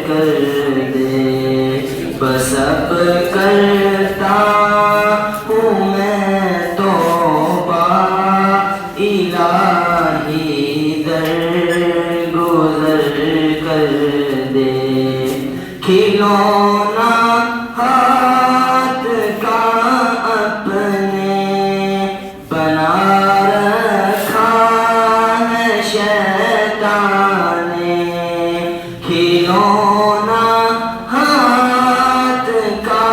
کر دے، بس اب کرتا ہوں میں توبہ، الہی درگزر کر دے۔ کھلونا ہاتھ کا اپنے بنا رکھا ہے شیطان نے، کھلونا ہاتھ کا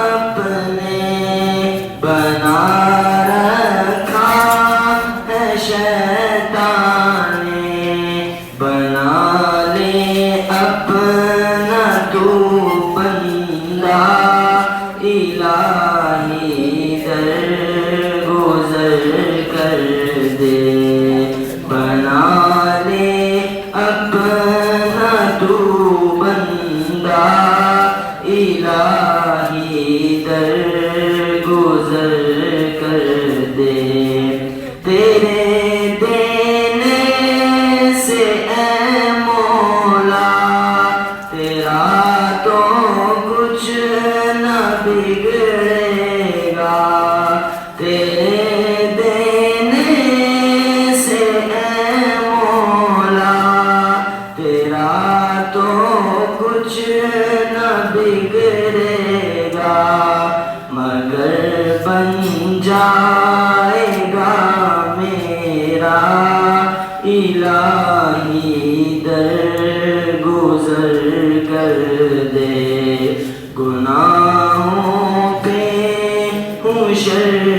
اپنے بنا رکھا ہے شیطان نے، بنا لے اپنا تو بندہ، الہی درگزر کر دے، بنا لے اپنا تو بندہ، الہی درگزر کر دے۔ تیرے دینے سے اے مولا تیرا تو کچھ نہ بگڑے گا، تیرے دینے سے اے مولا تیرا تو کچھ نہ بگڑے گا، مگر بن جائے گا میرا الہی درگزر کر دے۔ گناہوں پہ ہوں شرمندہ،